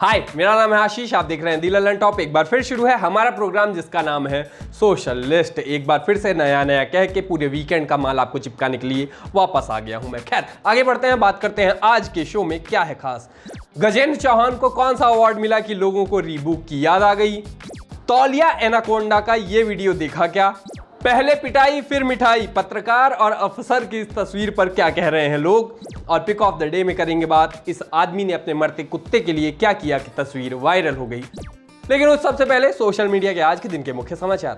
हाय, मेरा नाम है आशीष। आप देख रहे हैं दी ललन टॉप। एक बार फिर शुरू है हमारा प्रोग्राम जिसका नाम है सोशल लिस्ट। एक बार फिर से नया नया कह के पूरे वीकेंड का माल आपको चिपकाने के लिए वापस आ गया हूं मैं। खैर, आगे बढ़ते हैं, बात करते हैं आज के शो में क्या है खास। गजेंद्र चौहान को कौन सा अवार्ड मिला कि लोगों को रीबुक की याद आ गई। तौलिया एनाकोंडा का ये वीडियो देखा क्या। पहले पिटाई फिर मिठाई, पत्रकार और अफसर की इस तस्वीर पर क्या कह रहे हैं लोग। और पिक ऑफ द डे में करेंगे बात, इस आदमी ने अपने मरते कुत्ते के लिए क्या किया कि तस्वीर वायरल हो गई। लेकिन उस सबसे पहले सोशल मीडिया के आज के दिन के मुख्य समाचार।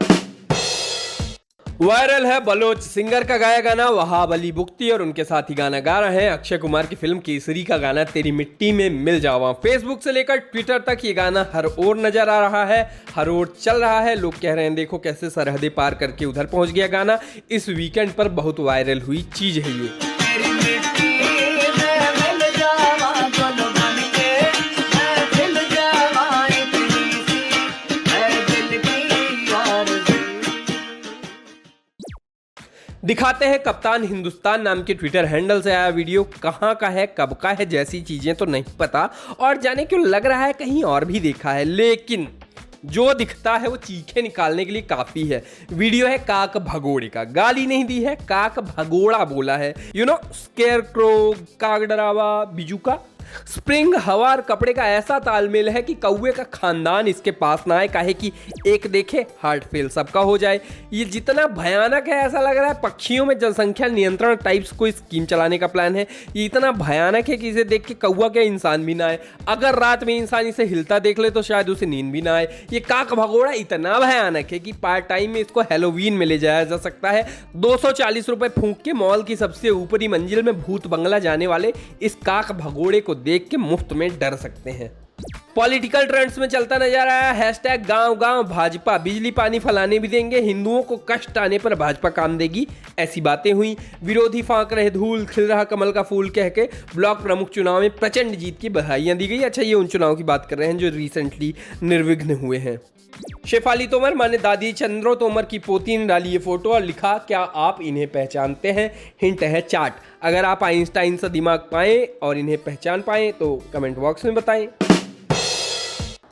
वायरल है बलोच सिंगर का गाया गाना वहाब अली बुख्ती और उनके साथ ही गाना गा रहे हैं अक्षय कुमार की फिल्म केसरी का गाना तेरी मिट्टी में मिल जावा। फेसबुक से लेकर ट्विटर तक ये गाना हर ओर नजर आ रहा है, हर ओर चल रहा है। लोग कह रहे हैं देखो कैसे सरहदें पार करके उधर पहुंच गया गाना। इस वीकेंड पर बहुत वायरल हुई चीज है ये। दिखाते हैं कप्तान हिंदुस्तान नाम के ट्विटर हैंडल से आया वीडियो। कहाँ का है, कब का है जैसी चीजें तो नहीं पता, और जाने क्यों लग रहा है कहीं और भी देखा है, लेकिन जो दिखता है वो चीखे निकालने के लिए काफी है। वीडियो है काक भगोड़े का, गाली नहीं दी है, काक भगोड़ा बोला है। स्केयर क्रो, काक डरावा, बिजू का स्प्रिंग हवा और कपड़े का ऐसा तालमेल है कि कौवे का खानदान इसके पास ना आए, काहे कि एक देखे हार्ट फेल सबका हो जाए। ये जितना भयानक है ऐसा लग रहा है पक्षियों में जनसंख्या नियंत्रण टाइप्स कोई स्कीम चलाने का प्लान है। ये इतना भयानक है कि इसे देख के कौवा के इंसान भी ना आए। अगर रात में इंसान इसे हिलता देख ले तो शायद उसे नींद भी ना आए। ये काक भगोड़ा इतना भयानक है कि पार्ट टाइम में इसको हैलोवीन में ले जाया जा सकता है। 240 रुपए फूंक के मॉल की सबसे ऊपरी मंजिल में भूत बंगला जाने वाले इस काक भगोड़े को देख के मुफ्त में डर सकते हैं। पॉलिटिकल ट्रेंड्स में चलता नजर आया हैशटैग गांव गांव भाजपा, बिजली पानी फलाने भी देंगे, हिंदुओं को कष्ट आने पर भाजपा काम देगी, ऐसी बातें हुई। विरोधी फांक रहे धूल, खिल रहा कमल का फूल कह के ब्लॉक प्रमुख चुनाव में प्रचंड जीत की बधाइयां दी गई। अच्छा, ये उन चुनाव की बात कर रहे हैं जो रिसेंटली निर्विघ्न हुए हैं। शेफाली तोमर माने दादी चंद्रो तोमर की पोती ने डाली ये फोटो और लिखा, क्या आप इन्हें पहचानते हैं। हिंट है चार्ट। अगर आप आइंस्टाइन सा दिमाग पाएं और इन्हें पहचान पाएं तो कमेंट बॉक्स में बताएं।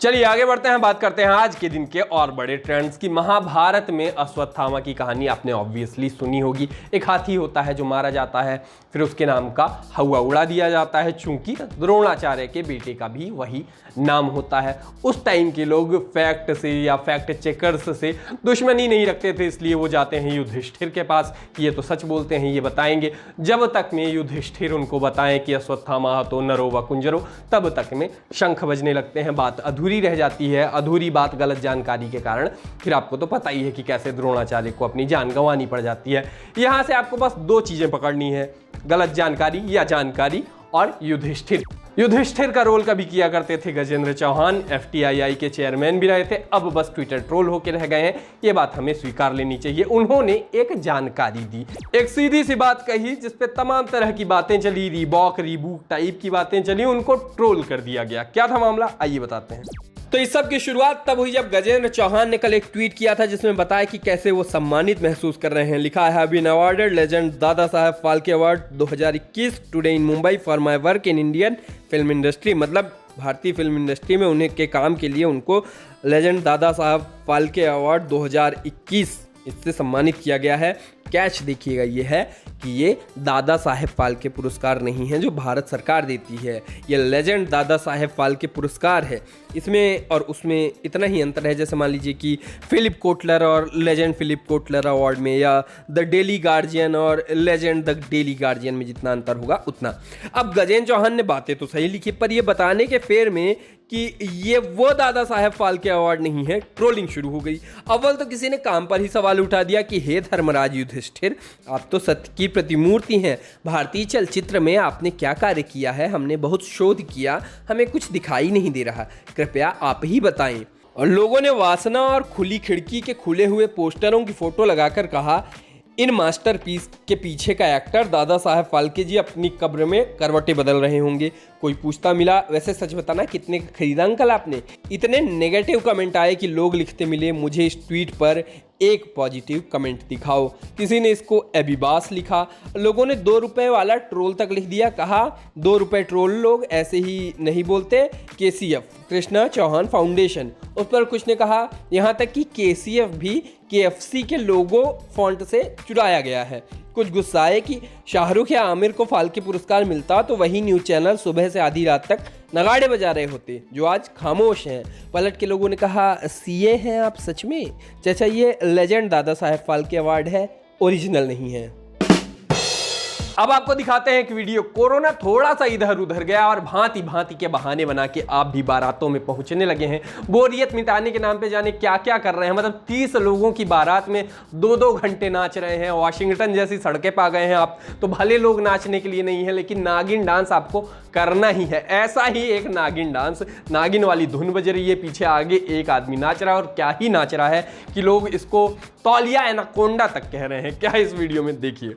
चलिए आगे बढ़ते हैं, बात करते हैं आज के दिन के और बड़े ट्रेंड्स की। महाभारत में अश्वत्थामा की कहानी आपने ऑब्वियसली सुनी होगी। एक हाथी होता है जो मारा जाता है, फिर उसके नाम का हवा उड़ा दिया जाता है, चूंकि द्रोणाचार्य के बेटे का भी वही नाम होता है। उस टाइम के लोग फैक्ट से या फैक्ट चेकर्स से दुश्मनी नहीं रखते थे, इसलिए वो जाते हैं युधिष्ठिर के पास कि ये तो सच बोलते हैं, ये बताएंगे। जब तक में युधिष्ठिर उनको बताएं कि अश्वत्थामा तो नरो व कुंजरो, तब तक में शंख बजने लगते हैं। बात अधूरी रह जाती है। अधूरी बात गलत जानकारी के कारण फिर आपको तो पता ही है कि कैसे द्रोणाचार्य को अपनी जान गंवानी पड़ जाती है। यहां से आपको बस दो चीजें पकड़नी है, गलत जानकारी या जानकारी, और युधिष्ठिर। युधिष्ठिर का रोल कभी किया करते थे गजेंद्र चौहान, FTII के चेयरमैन भी रहे थे, अब बस ट्विटर ट्रोल होके रह गए हैं। ये बात हमें स्वीकार लेनी चाहिए। उन्होंने एक जानकारी दी, एक सीधी सी बात कही जिसपे तमाम तरह की बातें चली, रीबॉक रीबूक टाइप की बातें चली, उनको ट्रोल कर दिया गया। क्या था मामला, आइए बताते हैं। तो इस सब की शुरुआत तब हुई जब गजेंद्र चौहान ने कल एक ट्वीट किया था जिसमें बताया कि कैसे वो सम्मानित महसूस कर रहे हैं। लिखा है, been awarded legend Dada Saheb Phalke award 2021 today in Mumbai for my work in Indian film industry. मतलब भारतीय फिल्म इंडस्ट्री में उन्हें के काम के लिए उनको लेजेंड दादा साहब फाल्के अवार्ड 2021 इससे सम्मानित किया गया है। कैच देखिएगा ये है कि ये दादा साहेब फाल्के पुरस्कार नहीं है जो भारत सरकार देती है, ये लेजेंड दादा साहेब फाल्के पुरस्कार है। इसमें और उसमें इतना ही अंतर है जैसे मान लीजिए कि फिलिप कोटलर और लेजेंड फिलिप कोटलर अवार्ड में, या द डेली गार्जियन और लेजेंड द डेली गार्जियन में जितना अंतर होगा उतना। अब गजेंद्र चौहान ने बातें तो सही लिखी, पर ये बताने के फेर में कि ये वो दादा साहेब फाल्के अवार्ड नहीं है, ट्रोलिंग शुरू हो गई। अव्वल तो किसी ने काम पर ही सवाल उठा दिया कि हे धर्मराज युधिष्ठिर, आप तो सत्य की प्रतिमूर्ति हैं, भारतीय चलचित्र में आपने क्या कार्य किया है, हमने बहुत शोध किया, हमें कुछ दिखाई नहीं दे रहा, कृपया आप ही बताएं। और लोगों ने वासना और खुली खिड़की के खुले हुए पोस्टरों की फोटो लगाकर कहा, इन मास्टरपीस के पीछे का एक्टर दादा साहब फाल्के जी अपनी कब्र में करवटें बदल रहे होंगे। कोई पूछता मिला, वैसे सच बताना कितने का खरीदा अंकल आपने? इतने नेगेटिव कमेंट आए कि लोग लिखते मिले, मुझे इस ट्वीट पर एक पॉजिटिव कमेंट दिखाओ। किसी ने इसको एबिबास लिखा, लोगों ने 2 रुपए वाला ट्रोल तक लिख दिया, कहा 2 रुपए ट्रोल लोग ऐसे ही नहीं बोलते। KCF कृष्णा चौहान फाउंडेशन, उस पर कुछ ने कहा यहाँ तक कि KCF भी KFC के लोगो फॉन्ट से चुराया गया है। कुछ गुस्साए कि शाहरुख या आमिर को फाल्के पुरस्कार मिलता तो वही न्यूज़ चैनल सुबह से आधी रात तक नगाड़े बजा रहे होते, जो आज खामोश हैं। पलट के लोगों ने कहा, CA हैं आप सच में? चाचा ये लेजेंड दादा साहब फाल्के अवार्ड है, ओरिजिनल नहीं है। अब आपको दिखाते हैं एक वीडियो। कोरोना थोड़ा सा इधर उधर गया और भांति भांति के बहाने बना के आप भी बारातों में पहुंचने लगे हैं। बोरियत मिटाने के नाम पे जाने क्या क्या कर रहे हैं। मतलब 30 लोगों की बारात में 2-2 घंटे नाच रहे हैं। वाशिंगटन जैसी सड़कें पा गए हैं आप। तो भले लोग नाचने के लिए नहीं है, लेकिन नागिन डांस आपको करना ही है। ऐसा ही एक नागिन डांस, नागिन वाली धुन बज रही है, पीछे आगे एक आदमी नाच रहा है, और क्या ही नाच रहा है कि लोग इसको तौलिया एनाकोंडा तक कह रहे हैं। क्या इस वीडियो में देखिए।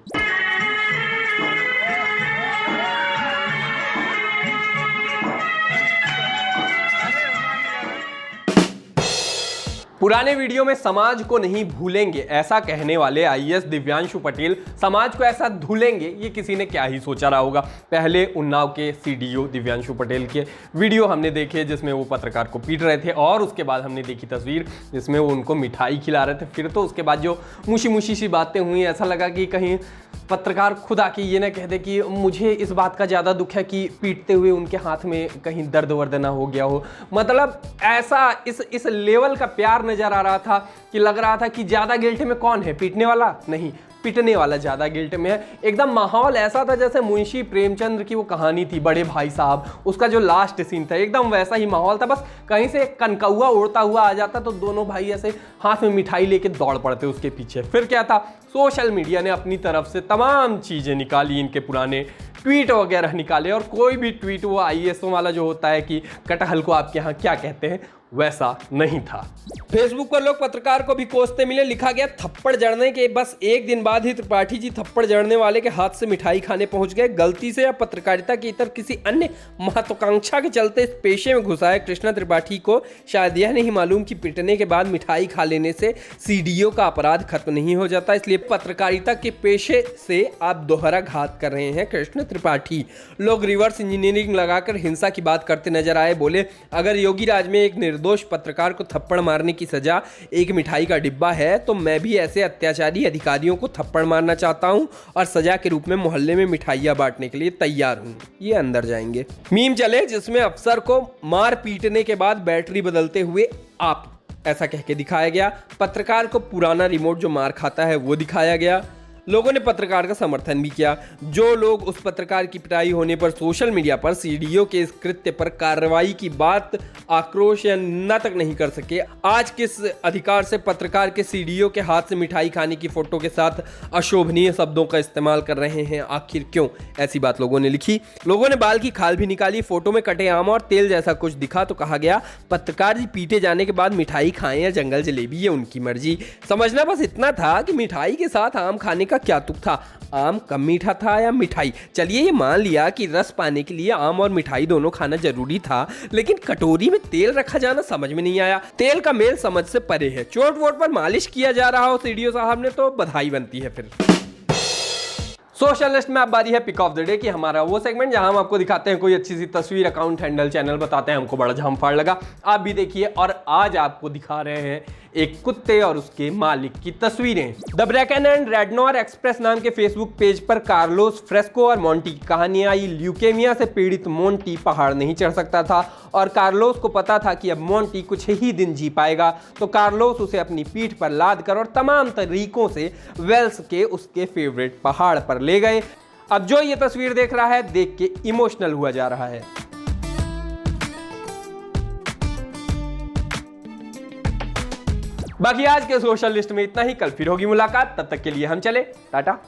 पुराने वीडियो में समाज को नहीं भूलेंगे ऐसा कहने वाले IAS दिव्यांशु पटेल समाज को ऐसा धुलेंगे, ये किसी ने क्या ही सोचा रहा होगा। पहले उन्नाव के CDO दिव्यांशु पटेल के वीडियो हमने देखे जिसमें वो पत्रकार को पीट रहे थे, और उसके बाद हमने देखी तस्वीर जिसमें वो उनको मिठाई खिला रहे थे। फिर तो उसके बाद जो मुशी मुशी सी बातें हुई, ऐसा लगा कि कहीं पत्रकार खुद आके ये ना कह दे कि मुझे इस बात का ज़्यादा दुख है कि पीटते हुए उनके हाथ में कहीं दर्द वर्द ना हो गया हो। मतलब ऐसा इस लेवल का प्यार नजर आ रहा था कि लग रहा था कि ज़्यादा गिल्ट में कौन है, पीटने वाला? नहीं, पिटने वाला ज़्यादा गिल्ट में है। एकदम माहौल ऐसा था जैसे मुंशी प्रेमचंद्र की वो कहानी थी बड़े भाई साहब, उसका जो लास्ट सीन था, एकदम वैसा ही माहौल था। बस कहीं से कनकौआ उड़ता हुआ आ जाता तो दोनों भाई ऐसे हाथ में मिठाई लेके दौड़ पड़ते उसके पीछे। फिर क्या था, सोशल मीडिया ने अपनी तरफ से तमाम चीज़ें निकाली, इनके पुराने ट्वीट वगैरह निकाले, और कोई भी ट्वीट वो IAS वाला जो होता है कि कटहल को आपके यहाँ क्या कहते हैं, वैसा नहीं था। फेसबुक पर लोग पत्रकार को भी कोसते मिले। लिखा गया, थप्पड़ जड़ने के बस एक दिन बाद ही त्रिपाठी जी थप्पड़ जड़ने वाले के हाथ से मिठाई खाने पहुंच गए। गलती से या पत्रकारिता की इतर किसी अन्य महत्वाकांक्षा के चलते इस पेशे में घुसाए कृष्णा त्रिपाठी को शायद यह नहीं मालूम कि पिटने के बाद मिठाई खा लेने से CDO का अपराध खत्म नहीं हो जाता। इसलिए पत्रकारिता के पेशे से आप दोहरा घात कर रहे हैं कृष्ण त्रिपाठी। लोग रिवर्स इंजीनियरिंग लगाकर हिंसा की बात करते नजर आए। बोले, अगर योगी राज में एक निर्दोष पत्रकार को थप्पड़ मारने की सजा एक मिठाई का डिब्बा है, तो मैं भी ऐसे अत्याचारी अधिकारियों को थप्पड़ मारना चाहता हूं और सजा के रूप में मोहल्ले में मिठाइयां बांटने के लिए तैयार हूं। ये अंदर जाएंगे। मीम चले जिसमें अफसर को मार पीटने के बाद बैटरी बदलते हुए आप ऐसा कह के दिखाया गया। पत्रकार को पुराना रिमोट जो मार खाता है वो दिखाया गया। लोगों ने पत्रकार का समर्थन भी किया। जो लोग उस पत्रकार की पिटाई होने पर सोशल मीडिया पर CDO के इस कृत्य पर कार्रवाई की बात आक्रोश या निंदा तक नहीं कर सके, आज किस अधिकार से पत्रकार के CDO के हाथ से मिठाई खाने की फोटो के साथ अशोभनीय शब्दों का इस्तेमाल कर रहे हैं? आखिर क्यों? ऐसी बात लोगों ने लिखी। लोगों ने बाल की खाल भी निकाली। फोटो में कटे आम और तेल जैसा कुछ दिखा तो कहा गया, पत्रकार जी पीटे जाने के बाद मिठाई खाएं या जंगल जलेबी, ये उनकी मर्जी। समझना बस इतना था कि मिठाई के साथ आम खाने का क्या तुक था? आम कम मीठा था या मिठाई? चलिए ये मान लिया कि रस पाने के लिए आम और मिठाई दोनों खाना जरूरी था, लेकिन कटोरी में तेल रखा जाना समझ में नहीं आया। तेल का मेल समझ से परे है। चोट वोट पर मालिश किया जा रहा हो CDO साहब ने तो बधाई बनती है। फिर सोशल लिस्ट में अब बारी है पिक ऑफ द डे की, हमारा वो सेगमेंट जहां हम आपको दिखाते हैं कोई अच्छी सी तस्वीर, अकाउंट हैंडल, चैनल, बताते हैं हमको बड़ा झामफाड़ लगा, आप भी देखिए। और आज आपको दिखा रहे हैं एक कुत्ते और उसके मालिक की तस्वीरें। द ब्रैकन एंड रेडनोर एक्सप्रेस नाम के फेसबुक पेज पर कार्लोस फ्रेस्को और मोंटी की कहानी आई। ल्यूकेमिया से पीड़ित मोंटी पहाड़ नहीं चढ़ सकता था और कार्लोस को पता था कि अब मोंटी कुछ ही दिन जी पाएगा, तो कार्लोस उसे अपनी पीठ पर लाद कर और तमाम तरीकों से वेल्स के उसके फेवरेट पहाड़ पर ले गए। अब जो ये तस्वीर देख रहा है, देख के इमोशनल हुआ जा रहा है। बाकी आज के सोशल लिस्ट में इतना ही। कल फिर होगी मुलाकात, तब तक के लिए हम चले, टाटा।